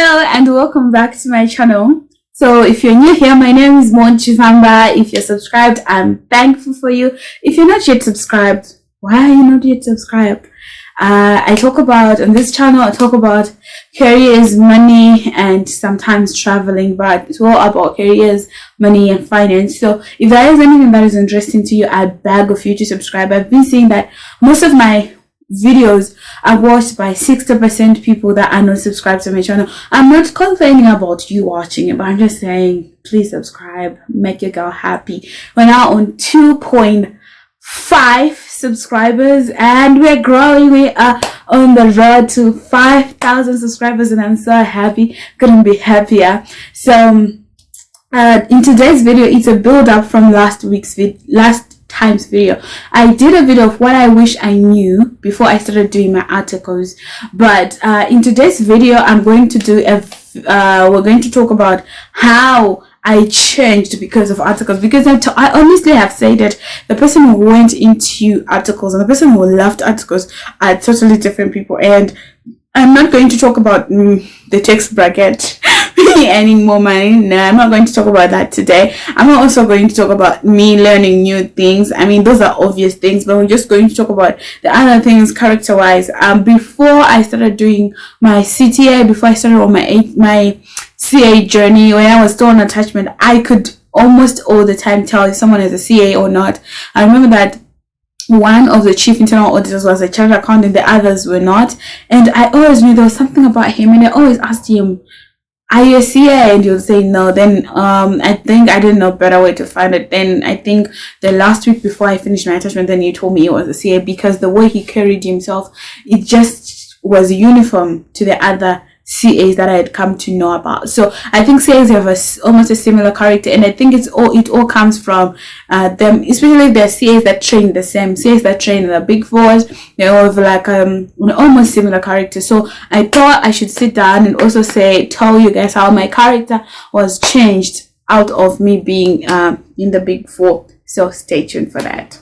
Hello and welcome back to my channel. So if you're new here, my name is Monchivamba. If you're subscribed, I'm thankful for you. If you're not yet subscribed, why are you not yet subscribed? I talk about, on this channel, I talk about careers, money, and sometimes traveling, but it's all about careers, money, and finance. So if there is anything that is interesting to you, I beg of you to subscribe. I've been saying that most of my videos are watched by 60% people that are not subscribed to my channel. I'm not complaining about you watching it, but I'm just saying, please subscribe, make your girl happy. We're now on 2.5 subscribers and we're growing. We are on the road to 5,000 subscribers and I'm so happy, couldn't be happier. So in today's video, it's a build up from last time's video. I did a video of what I wish I knew before I started doing my articles, but in today's video I'm going to do we're going to talk about how I changed because of articles, because I honestly have said that the person who went into articles and the person who loved articles are totally different people. And I'm not going to talk about the text bracket earning more money. No, I'm not going to talk about that today. I'm also going to talk about me learning new things. I mean, those are obvious things, but we're just going to talk about the other things character wise. Before I started doing my CTA, before I started on my CA journey, when I was still on attachment, I could almost all the time tell if someone is a CA or not. I remember that one of the chief internal auditors was a chartered accountant, the others were not, and I always knew there was something about him, and I always asked him, are you a CA? And you'll say no. Then I think I didn't know a better way to find it. Then I think the last week before I finished my attachment, then he told me he was a CA, because the way he carried himself, it just was uniform to the other CAs that I had come to know about. So I think CAs have almost a similar character, and I think it all comes from them, especially the CAs that train the same. CAs that train in the big fours, they all have like almost similar character. So I thought I should sit down and also tell you guys how my character was changed out of me being in the big four. So stay tuned for that.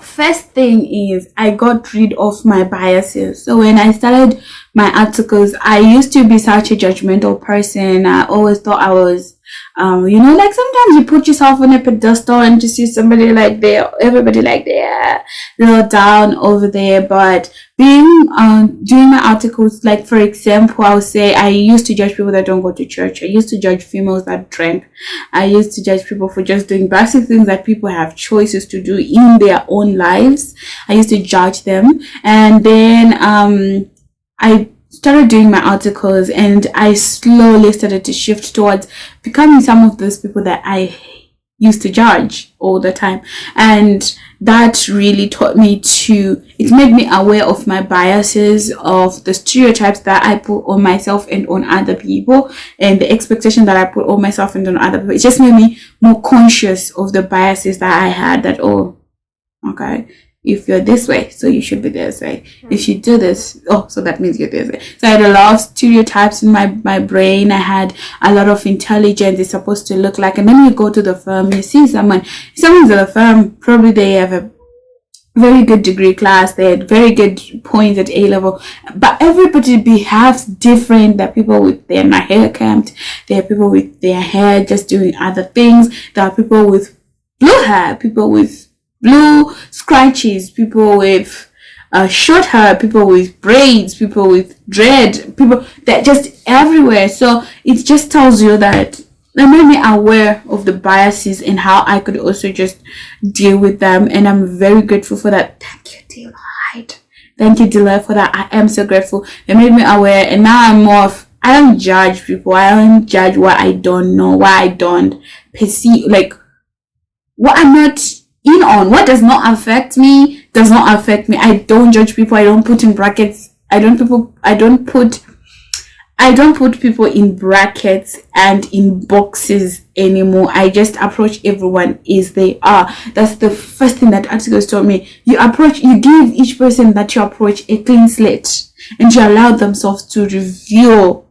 First thing is I got rid of my biases. So when I started my articles, I used to be such a judgmental person. I always thought I was like sometimes you put yourself on a pedestal and just see somebody like everybody like they're little down over there. But doing my articles, like for example, I would say I used to judge people that don't go to church. I used to judge females that drank. I used to judge people for just doing basic things that people have choices to do in their own lives. I used to judge them, and then I started doing my articles and I slowly started to shift towards becoming some of those people that I used to judge all the time. And that really it made me aware of my biases, of the stereotypes that I put on myself and on other people, and the expectation that I put on myself and on other people. It just made me more conscious of the biases that I had, that, okay, if you're this way, so you should be this way. If you do this, so that means you're this way. So I had a lot of stereotypes in my brain. I had a lot of intelligence it's supposed to look like. And then you go to the firm, you see someone's at the firm, probably they have a very good degree class, they had very good points at A level, but everybody behaves different. There are people with their hair combed, there are people with their hair just doing other things, there are people with blue hair, people with blue scratches, people with short hair, people with braids, people with dread, people that just everywhere. So it just tells you that it made me aware of the biases and how I could also just deal with them, and I'm very grateful for that. Thank you, Delight. Thank you, Delight, for that. I am so grateful. It made me aware, and now I'm I don't judge people. I don't judge what I don't know, what I don't perceive, like what I'm not in on. What does not affect me does not affect me. I don't judge people. I don't put in brackets. I don't put people in brackets and in boxes anymore. I just approach everyone as they are. That's the first thing that articles told me. You give each person that you approach a clean slate, and you allow themselves to reveal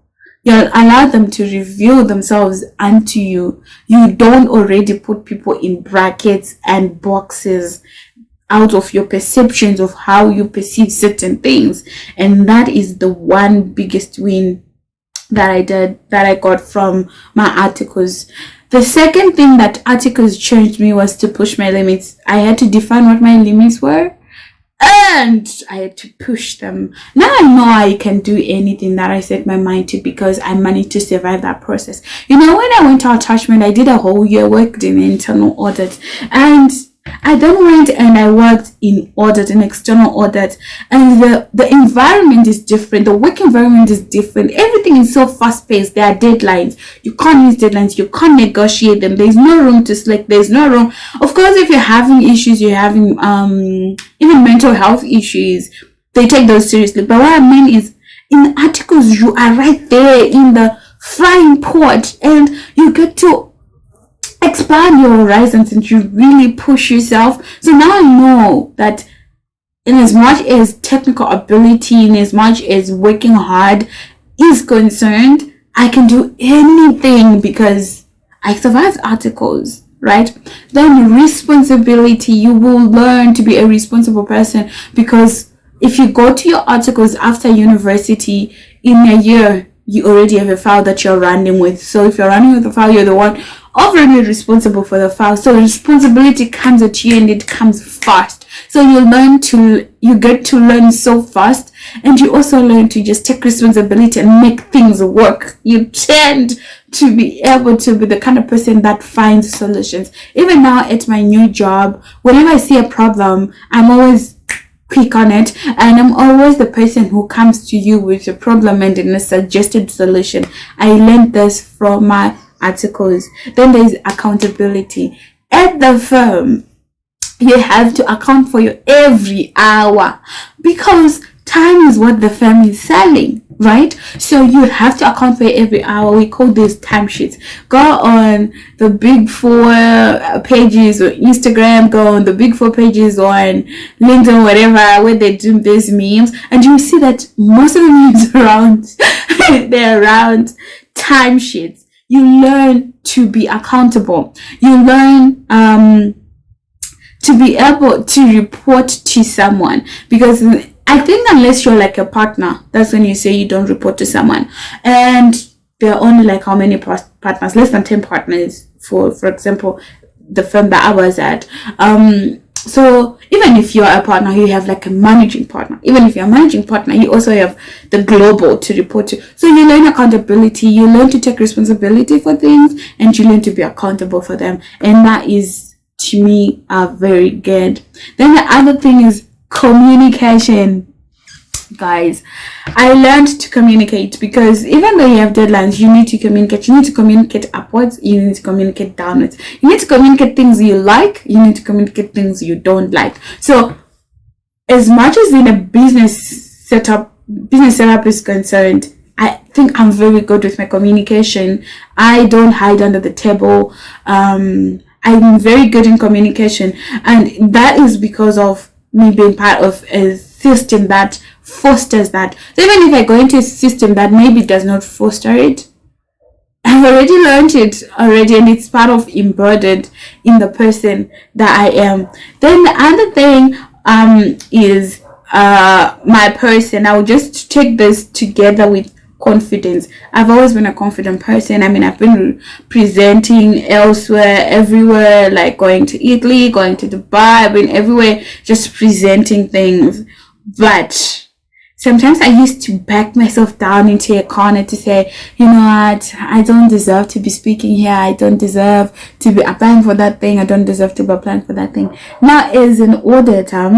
You'll allow them to reveal themselves unto you. You don't already put people in brackets and boxes. out of your perceptions of how you perceive certain things. And that is the one biggest win that I got from my articles. The second thing that articles changed me was to push my limits. I had to define what my limits were, and I had to push them. Now I know I can do anything that I set my mind to because I managed to survive that process. When I went to attachment, I did a whole year, worked in internal audit, and I then went and I worked in audit, in external audit, and the environment is different. The work environment is different. Everything is so fast paced. There are deadlines. You can't use deadlines. You can't negotiate them. There's no room to slack. There's no room. Of course, if you're having issues, you're having even mental health issues, they take those seriously. But what I mean is, in articles, you are right there in the frying pot, and you get to expand your horizons and you really push yourself. So now I know that in as much as technical ability, in as much as working hard is concerned, I can do anything because I survived articles, right? Then responsibility, you will learn to be a responsible person, because if you go to your articles after university, in a year you already have a file that you're running with. So if you're running with a file, you're the one overly responsible for the file. So responsibility comes at you, and it comes fast. So you get to learn so fast, and you also learn to just take responsibility and make things work. You tend to be able to be the kind of person that finds solutions. Even now at my new job, whenever I see a problem, I'm always quick on it, and I'm always the person who comes to you with a problem and in a suggested solution. I learned this from my articles. Then there's accountability. At the firm, you have to account for your every hour, because time is what the firm is selling, right? So you have to account for every hour. We call these timesheets. Go on the big 4 pages on Instagram, go on the big 4 pages on LinkedIn, whatever, where they do these memes, and you see that most of the memes they're around timesheets. You learn to be accountable. You learn to be able to report to someone, because I think unless you're like a partner, that's when you say you don't report to someone. And there are only like how many partners? Less than 10 partners for example, the firm that I was at. So even if you're a partner, you have like a managing partner. Even if you're a managing partner, you also have the global to report to. So you learn accountability, you learn to take responsibility for things, and you learn to be accountable for them. And that is, to me, very good. Then the other thing is communication. Guys, I learned to communicate, because even though you have deadlines, you need to communicate. You need to communicate upwards, you need to communicate downwards. You need to communicate things you like, you need to communicate things you don't like. So as much as in a business setup is concerned, I think I'm very good with my communication. I don't hide under the table. I'm very good in communication, and that is because of me being part of a system that fosters that. So even if I go into a system that maybe does not foster it, I've already learned it already, and it's part of embedded in the person that I am. Then the other thing is my person. I will just take this together with confidence. I've always been a confident person. I mean, I've been presenting elsewhere, everywhere, like going to Italy, going to Dubai. I've been everywhere just presenting things. But sometimes I used to back myself down into a corner to say, you know what, I don't deserve to be speaking here. I don't deserve to be applying for that thing. I don't deserve to be applying for that thing. Now, as an auditor,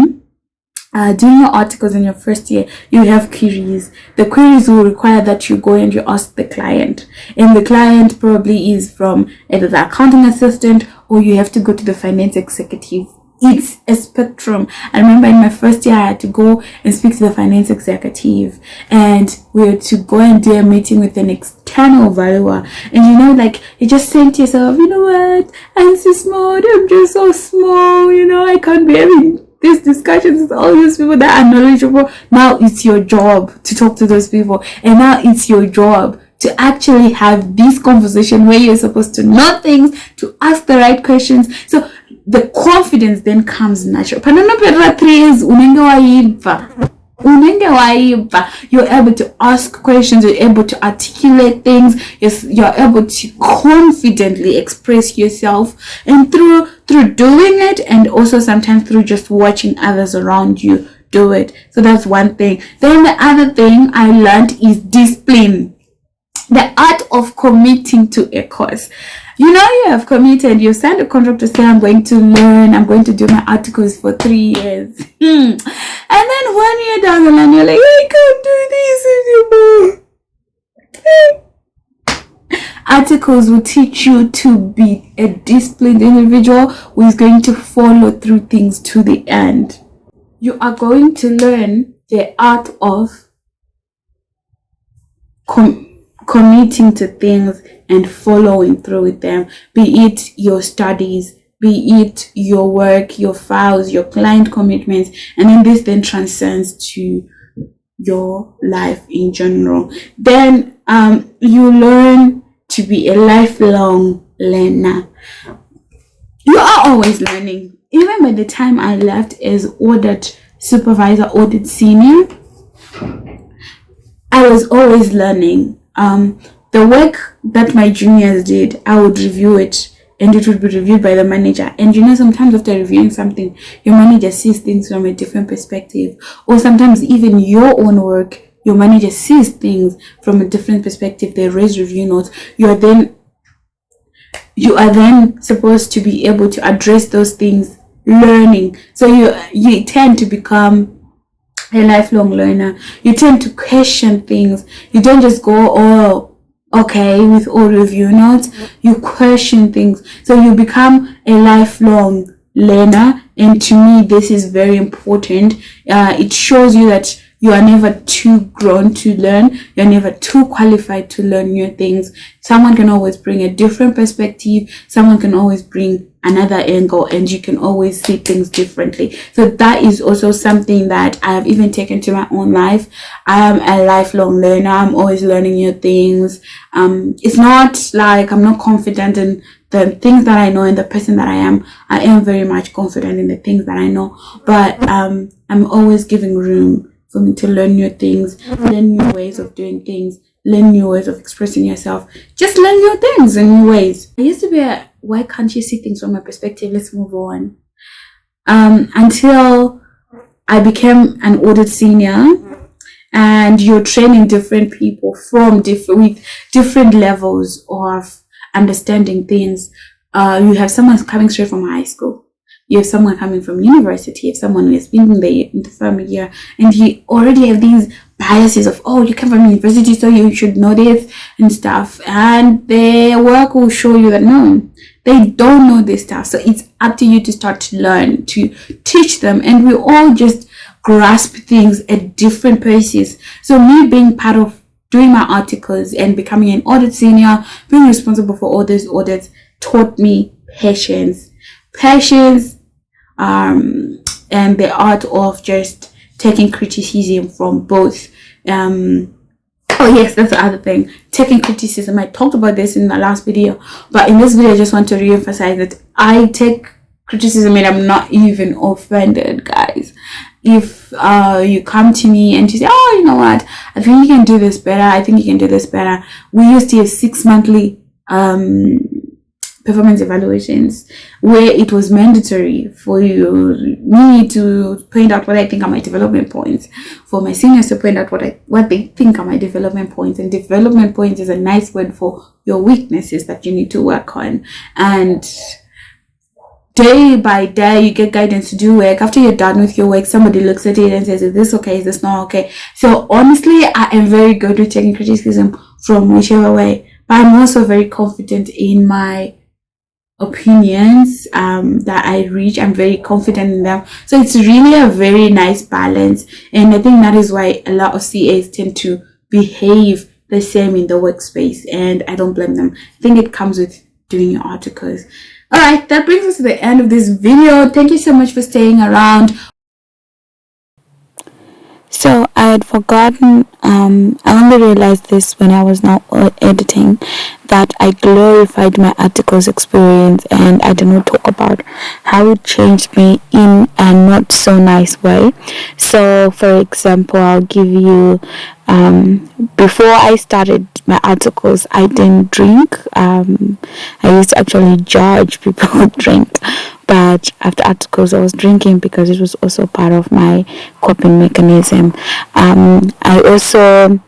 doing your articles in your first year, you have queries. The queries will require that you go and you ask the client. And the client probably is from either the accounting assistant, or you have to go to the finance executive. It's a spectrum. I remember in my first year, I had to go and speak to the finance executive, and we had to go and do a meeting with an external valuer. And you know, like, you just think to yourself, you know what, I'm so small, I'm just so small, you know, I can't be having these discussions with all these people that are knowledgeable. Now it's your job to talk to those people, and now it's your job to actually have this conversation where you're supposed to know things, to ask the right questions. So the confidence then comes natural. Panonopera 3 years, you're able to ask questions, you're able to articulate things, you're able to confidently express yourself, and through doing it, and also sometimes through just watching others around you do it. So that's one thing. Then the other thing I learned is discipline, the art of committing to a course. You have committed, you signed a contract to say, I'm going to learn, I'm going to do my articles for 3 years. And then 1 year down the line, you're like, I can't do this anymore. Articles will teach you to be a disciplined individual who is going to follow through things to the end. You are going to learn the art of committing to things and following through with them, be it your studies, be it your work, your files, your client commitments, and then this then transcends to your life in general. Then you learn to be a lifelong learner. You are always learning. Even by the time I left as audit supervisor, audit senior, I was always learning. The work that my juniors did, I would review it, and it would be reviewed by the manager. And sometimes after reviewing something, your manager sees things from a different perspective. Or sometimes even your own work, your manager sees things from a different perspective. They raise review notes. You are then supposed to be able to address those things, learning. So you tend to become a lifelong learner. You tend to question things. You don't just go, okay, with all review notes. You question things. So you become a lifelong learner. And to me, this is very important. It shows you that you are never too grown to learn. You're never too qualified to learn new things. Someone can always bring a different perspective. Someone can always bring another angle, and you can always see things differently. So that is also something that I have even taken to my own life. I am a lifelong learner. I'm always learning new things. It's not like I'm not confident in the things that I know and the person that I am. I am very much confident in the things that I know, but I'm always giving room for me to learn new things, learn new ways of doing things, learn new ways of expressing yourself. Just learn new things and new ways. I used to be why can't you see things from my perspective? Let's move on. Until I became an audit senior, and you're training different people with different levels of understanding things. You have someone coming straight from high school. You have someone coming from university. You have someone who has been in the firm a year, and he already have these biases of, you come from university, so you should know this and stuff. And their work will show you that no, they don't know this stuff. So it's up to you to start to learn, to teach them. And we all just grasp things at different paces. So me being part of doing my articles and becoming an audit senior, being responsible for all these audits, taught me patience, and the art of just taking criticism from both. Yes, that's the other thing. Taking criticism. I talked about this in the last video, but in this video, I just want to re-emphasize that I take criticism and I'm not even offended, guys. If you come to me and you say, you know what, I think you can do this better. I think you can do this better. We used to have 6 monthly performance evaluations where it was mandatory for me to point out what I think are my development points, for my seniors to point out what they think are my development points. And development points is a nice word for your weaknesses that you need to work on. And day by day you get guidance to do work. After you're done with your work, somebody looks at it and says, is this okay, is this not okay? So honestly, I am very good with taking criticism from whichever way, but I'm also very confident in my opinions that I reach. I'm very confident in them. So it's really a very nice balance, and I think that is why a lot of CAs tend to behave the same in the workspace, and I don't blame them. I think it comes with doing your articles. Alright, that brings us to the end of this video. Thank you so much for staying around. So I had forgotten, I only realized this when I was now editing, that I glorified my article's experience and I did not talk about how it changed me in a not so nice way. So, for example, I'll give you, before I started my articles, I didn't drink. I used to actually judge people who drink, but after articles I was drinking because it was also part of my coping mechanism. I also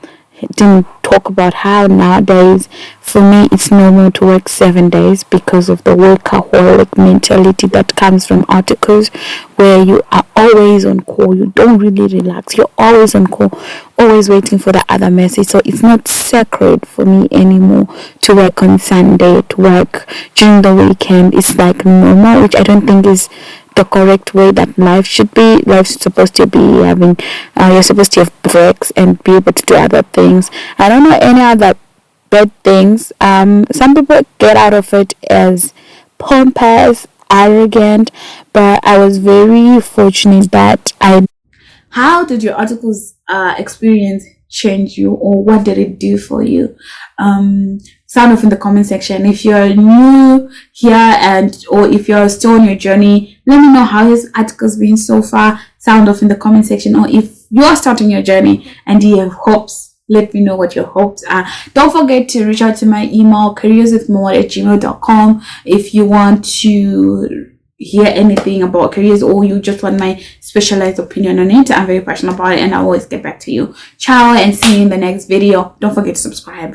didn't talk about how nowadays for me it's normal to work 7 days because of the workaholic mentality that comes from articles, where you are always on call, you don't really relax, you're always on call, always waiting for the other message. So it's not sacred for me anymore to work on Sunday, to work during the weekend. It's like normal, which I don't think is the correct way that life should be. Life's supposed to be having, you're supposed to have breaks and be able to do other things. I don't know any other bad things. Some people get out of it as pompous, arrogant, but I was very fortunate that I. How did your articles experience change you, or what did it do for you? Sound off in the comment section. If you're new here, and or if you're still on your journey, let me know how his articles been so far. Sound off in the comment section. Or if you're starting your journey and you have hopes, let me know what your hopes are. Don't forget to reach out to my email, careerswithmaude@gmail.com, if you want to hear anything about careers, or you just want my specialized opinion on it. I'm very passionate about it and I always get back to you. Ciao, and see you in the next video. Don't forget to subscribe.